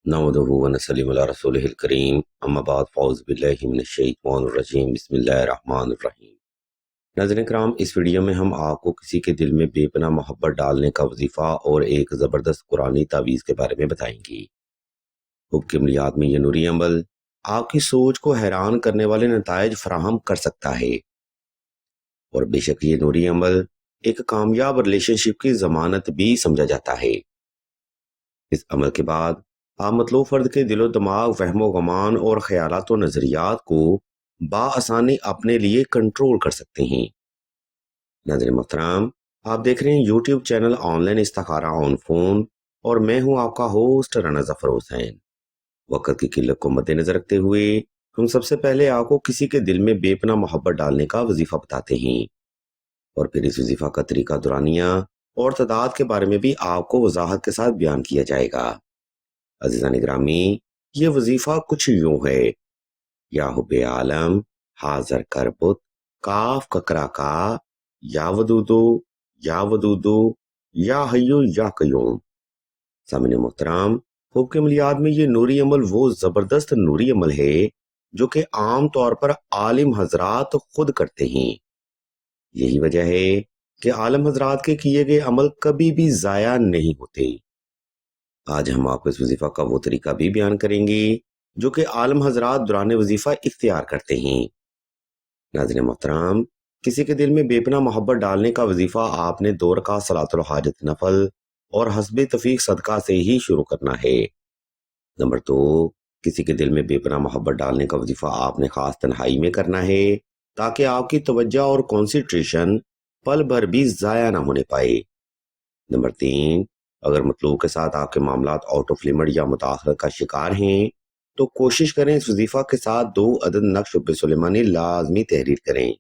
نحمدہ و نصلی علی رسولہ الکریم اما بعد فاعوذ باللہ من الشیطان الرجیم بسم اللہ الرحمن الرحیم۔ ناظرین کرام، اس ویڈیو میں ہم آپ کو کسی کے دل میں بے پناہ محبت ڈالنے کا وظیفہ اور ایک زبردست قرآنی تعویذ کے بارے میں بتائیں گی۔ حب کی عملیات میں یہ نوری عمل آپ کی سوچ کو حیران کرنے والے نتائج فراہم کر سکتا ہے، اور بے شک یہ نوری عمل ایک کامیاب ریلیشن شپ کی ضمانت بھی سمجھا جاتا ہے۔ اس عمل کے بعد آپ مطلوب فرد کے دل و دماغ، وہم و گمان اور خیالات و نظریات کو بآسانی اپنے لیے کنٹرول کر سکتے ہیں۔ ناظرین محترم، آپ دیکھ رہے ہیں یوٹیوب چینل آن لائن استخارہ آن فون، اور میں ہوں آپ کا ہوسٹ رانا ظفر حسین۔ وقت کی قلت کو مد نظر رکھتے ہوئے ہم سب سے پہلے آپ کو کسی کے دل میں بے پناہ محبت ڈالنے کا وظیفہ بتاتے ہیں، اور پھر اس وظیفہ کا طریقہ دورانیہ اور تعداد کے بارے میں بھی آپ کو وضاحت کے ساتھ بیان کیا جائے گا۔ عزیزان گرامی، یہ وظیفہ کچھ یوں ہے: یا حب عالم حاضر کربت کاف ککرا کا، یا ودودو یا ودودو یا حیو یا قیوم۔ سامعین محترم، حب کے عملیات میں یہ نوری عمل وہ زبردست نوری عمل ہے جو کہ عام طور پر عالم حضرات خود کرتے ہیں۔ یہی وجہ ہے کہ عالم حضرات کے کیے گئے عمل کبھی بھی ضائع نہیں ہوتے۔ آج ہم آپ کو اس وظیفہ کا وہ طریقہ بھی بیان کریں گے جو کہ عالم حضرات دوران وظیفہ اختیار کرتے ہیں۔ ناظرین محترم، کسی کے دل میں بے پناہ محبت ڈالنے کا وظیفہ آپ نے 2 رکعت صلاۃ الحاجت نفل اور حسب تفیق صدقہ سے ہی شروع کرنا ہے۔ نمبر 2، کسی کے دل میں بے پناہ محبت ڈالنے کا وظیفہ آپ نے خاص تنہائی میں کرنا ہے تاکہ آپ کی توجہ اور کنسنٹریشن پل بھر بھی ضائع نہ ہونے پائے۔ نمبر 3، اگر مطلوب کے ساتھ آپ کے معاملات آؤٹ آف لمٹ یا مداخلت کا شکار ہیں تو کوشش کریں اس وظیفہ کے ساتھ 2 عدد نقش حب سلیمانی لازمی تحریر کریں۔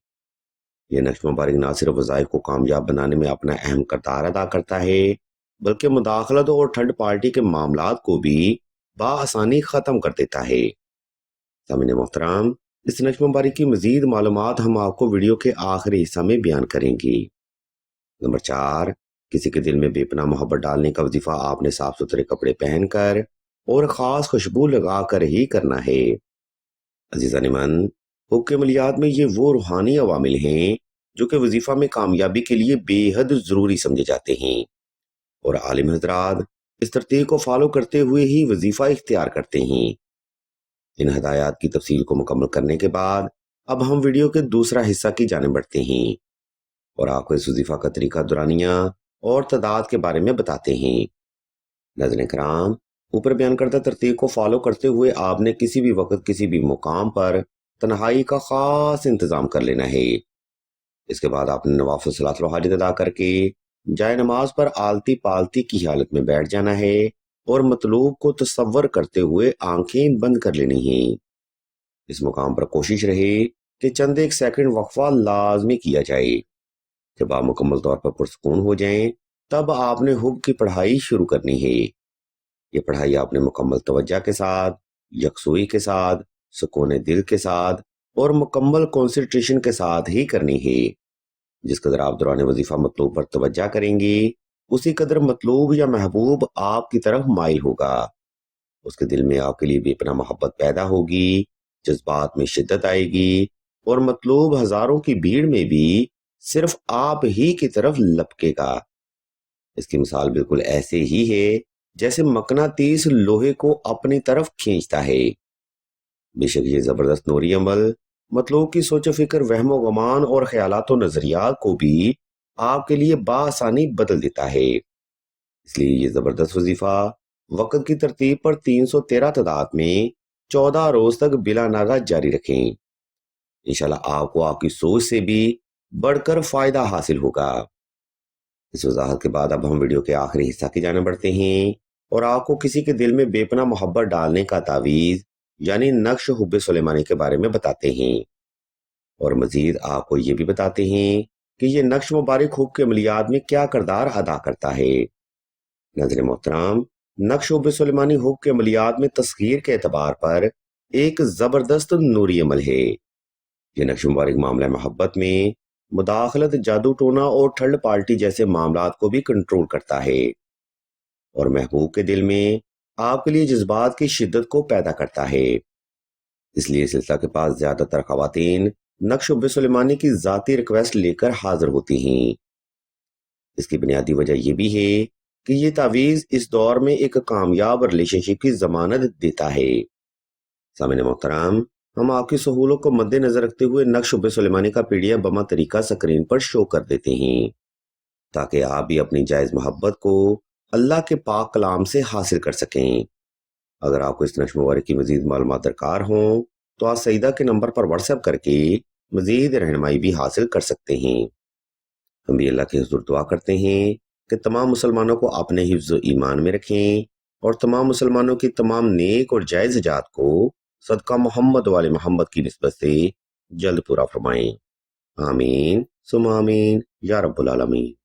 یہ نقش مبارک نہ صرف وظائف کو کامیاب بنانے میں اپنا اہم کردار ادا کرتا ہے بلکہ مداخلت اور تھرڈ پارٹی کے معاملات کو بھی بآسانی ختم کر دیتا ہے۔ سامعین محترم، اس نقش مبارک کی مزید معلومات ہم آپ کو ویڈیو کے آخری حصہ میں بیان کریں گے۔ نمبر 4، کسی کے دل میں بے پناہ محبت ڈالنے کا وظیفہ آپ نے صاف ستھرے کپڑے پہن کر اور خاص خوشبو لگا کر ہی کرنا ہے۔ عزیزان من، حب کے عملیات میں یہ وہ روحانی عوامل ہیں جو کہ وظیفہ میں کامیابی کے لیے بے حد ضروری سمجھے جاتے ہیں، اور عالم حضرات اس ترتیب کو فالو کرتے ہوئے ہی وظیفہ اختیار کرتے ہیں۔ ان ہدایات کی تفصیل کو مکمل کرنے کے بعد اب ہم ویڈیو کے دوسرا حصہ کی جانب بڑھتے ہیں اور آپ کو اس وظیفہ کا طریقہ دورانیہ اور تعداد کے بارے میں بتاتے ہیں۔ ناظرین کرام، اوپر بیان کردہ ترتیب کو فالو کرتے ہوئے آپ نے کسی بھی وقت کسی بھی مقام پر تنہائی کا خاص انتظام کر لینا ہے۔ اس کے بعد آپ نے نوافل صلاۃ الحاجت ادا کر کے جائے نماز پر آلتی پالتی کی حالت میں بیٹھ جانا ہے اور مطلوب کو تصور کرتے ہوئے آنکھیں بند کر لینی ہیں۔ اس مقام پر کوشش رہے کہ چند ایک سیکنڈ وقفہ لازمی کیا جائے۔ جب آپ مکمل طور پر پرسکون ہو جائیں تب آپ نے حب کی پڑھائی شروع کرنی ہے۔ یہ پڑھائی آپ نے مکمل توجہ کے ساتھ، یکسوئی کے ساتھ، سکون دل کے ساتھ اور مکمل کنسنٹریشن کے ساتھ ہی کرنی ہے۔ جس قدر آپ دوران وظیفہ مطلوب پر توجہ کریں گے اسی قدر مطلوب یا محبوب آپ کی طرف مائل ہوگا۔ اس کے دل میں آپ کے لیے بے پناہ محبت پیدا ہوگی، جذبات میں شدت آئے گی اور مطلوب ہزاروں کی بھیڑ میں بھی صرف آپ ہی کی طرف لپکے گا۔ اس کی مثال بالکل ایسے ہی ہے جیسے مقناطیس لوہے کو اپنی طرف کھینچتا ہے۔ بے شک یہ زبردست نوری عمل مطلوب کی سوچ و فکر، وہم و گمان اور خیالات و نظریات کو بھی آپ کے لیے بآسانی بدل دیتا ہے۔ اس لیے یہ زبردست وظیفہ وقت کی ترتیب پر 313 تعداد میں 14 روز تک بلا ناغہ جاری رکھیں۔ انشاءاللہ آپ کو آپ کی سوچ سے بھی بڑھ کر فائدہ حاصل ہوگا۔ اس وضاحت کے بعد اب ہم ویڈیو کے آخری حصہ کی جانب بڑھتے ہیں اور آپ کو کسی کے دل میں بے پناہ محبت ڈالنے کا تعویذ یعنی نقش حب سلیمانی کے بارے میں بتاتے ہیں، اور مزید آپ کو یہ بھی بتاتے ہیں کہ یہ نقش مبارک حب کے عملیات میں کیا کردار ادا کرتا ہے۔ ناظرین محترم، نقش حب سلیمانی حب کے عملیات میں تسخیر کے اعتبار پر ایک زبردست نوری عمل ہے۔ یہ نقش مبارک معاملہ محبت میں مداخلت، جادو ٹونا اور تھرڈ پارٹی جیسے معاملات کو بھی کنٹرول کرتا ہے، اور محبوب کے دل میں آپ کے لیے جذبات کی شدت کو پیدا کرتا ہے۔ اس لیے سلسلہ کے پاس زیادہ تر خواتین نقش اب سلیمانی کی ذاتی ریکویسٹ لے کر حاضر ہوتی ہیں۔ اس کی بنیادی وجہ یہ بھی ہے کہ یہ تعویذ اس دور میں ایک کامیاب ریلیشن شپ کی ضمانت دیتا ہے۔ سامعین محترم، ہم آپ کی سہولت کو مد نظر رکھتے ہوئے نقش اب سلیمانی کا PDF بما طریقہ سکرین پر شو کر دیتے ہیں تاکہ آپ بھی اپنی جائز محبت کو اللہ کے پاک کلام سے حاصل کر سکیں۔ اگر آپ کو اس نقش مبارک کی مزید معلومات درکار ہوں تو آپ سیدہ کے نمبر پر واٹس ایپ کر کے مزید رہنمائی بھی حاصل کر سکتے ہیں۔ ہم بھی اللہ کے حضور دعا کرتے ہیں کہ تمام مسلمانوں کو اپنے حفظ و ایمان میں رکھیں اور تمام مسلمانوں کی تمام نیک اور جائز حاجات کو صدقہ محمد والے محمد کی نسبت سے جلد پورا فرمائیں۔ آمین ثم آمین یا رب العالمین۔